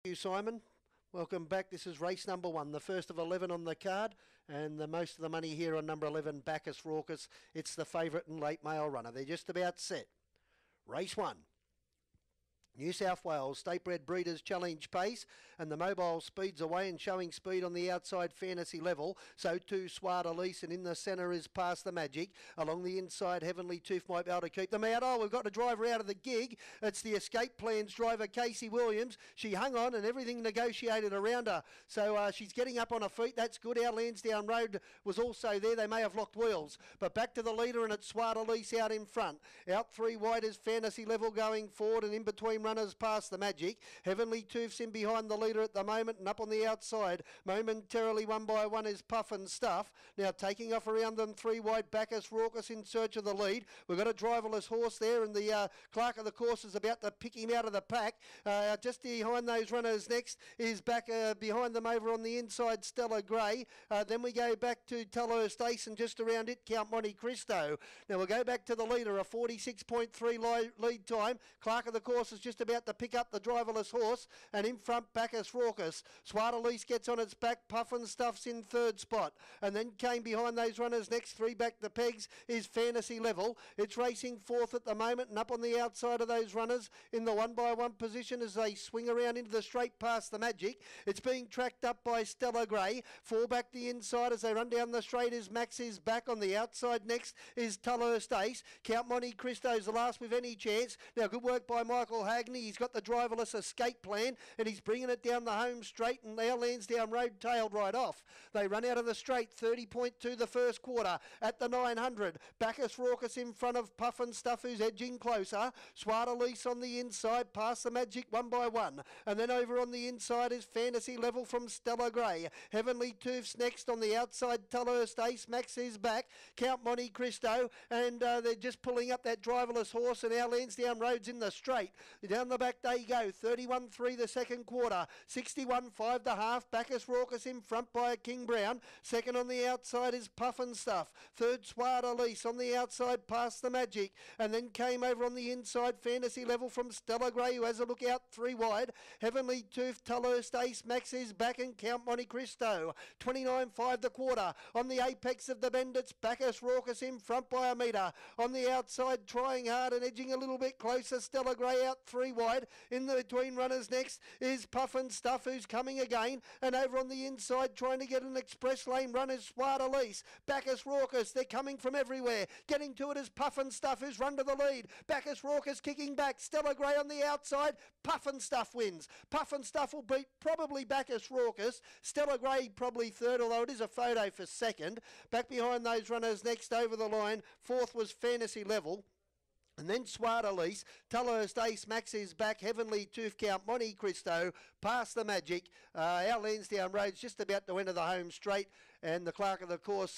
Thank you, Simon. Welcome back. This is race number 1, the first of 11 on the card, and the most of the money here on number 11, Bacchus Raucous. It's the favourite and late male runner. They're just about set. Race 1. New South Wales State Bred Breeders Challenge pace, and the mobile speeds away and showing speed on the outside fantasy level. So too Swart Elise, and in the centre is Past the Magic. Along the inside, Heavenly Tooth might be able to keep them out. Oh, we've got a driver out of the gig. It's the Escape Plans driver, Casey Williams. She hung on and everything negotiated around her. So she's getting up on her feet. That's good. Our Lansdowne Road was also there. They may have locked wheels. But back to the leader, and it's Swart Elise out in front. Out 3 wide is fantasy level going forward, and in between runners Past the Magic. Heavenly Tooth's in behind the leader at the moment, and up on the outside momentarily 1 by 1 is Puff and Stuff. Now taking off around them 3 wide, Bacchus Raucous in search of the lead. We've got a driverless horse there, and the clerk of the course is about to pick him out of the pack. Just behind those runners next is back behind them over on the inside, Stella Gray. Then we go back to Tulhurst Ace, and just around it Count Monte Cristo. Now we'll go back to the leader, a 46.3 lead time. Clerk of the course is just about to pick up the driverless horse, and in front Bacchus Raucous. Swart Elise gets on its back. Puff and Stuff's in 3rd spot, and then came behind those runners next 3 back the pegs is Fantasy Level. It's racing 4th at the moment, and up on the outside of those runners in the 1 by 1 position as they swing around into the straight Past the Magic. It's being tracked up by Stella Gray. 4 back the inside as they run down the straight is Max is back. On the outside next is Tulhurst Ace. Count Monte Cristo's the last with any chance. Now good work by Michael Hagney. He's got the driverless Escape Plan, and he's bringing it down the home straight, and now Lansdowne Road tailed right off. They run out of the straight, 30.2 the first quarter at the 900. Bacchus Raucous in front of Puff and Stuff, who's edging closer. Swart Elise on the inside, Past the Magic 1 by 1. And then over on the inside is Fantasy Level from Stella Gray. Heavenly Tooth's next on the outside, Tulhurst Ace. Max is back. Count Monte Cristo, and they're just pulling up that driverless horse, and our Lansdowne Road's in the straight. Down the back they go, 31.3 the second quarter, 61.5 the half. Bacchus Raucous in front by King Brown. Second on the outside is Puff and Stuff. 3rd Swart Elise on the outside, Past the Magic. And then came over on the inside, Fantasy Level from Stella Gray, who has a look out 3 wide. Heavenly Tooth, Tulhurst Ace, Max is back, and Count Monte Cristo. 29.5 the quarter. On the apex of the bend, it's Bacchus Raucous in front by a metre. On the outside, trying hard and edging a little bit closer, Stella Gray out 3 wide. In the between runners next is Puff and Stuff, who's coming again, and over on the inside trying to get an express lane run is Swart Elise. Bacchus Raucous, they're coming from everywhere. Getting to it is Puff and Stuff, who's run to the lead. Bacchus Raucous kicking back. Stella Gray on the outside. Puff and Stuff wins. Puff and Stuff will beat probably Bacchus Raucous. Stella Gray probably 3rd, although it is a photo for 2nd. Back behind those runners next over the line, 4th was Fantasy Level. And then Swart Elise, Tulhurst Ace, Max is back, Heavenly Tooth, Count Monte Cristo, Past the Magic. Our Lansdowne Road's just about to enter the home straight, and the clerk of the course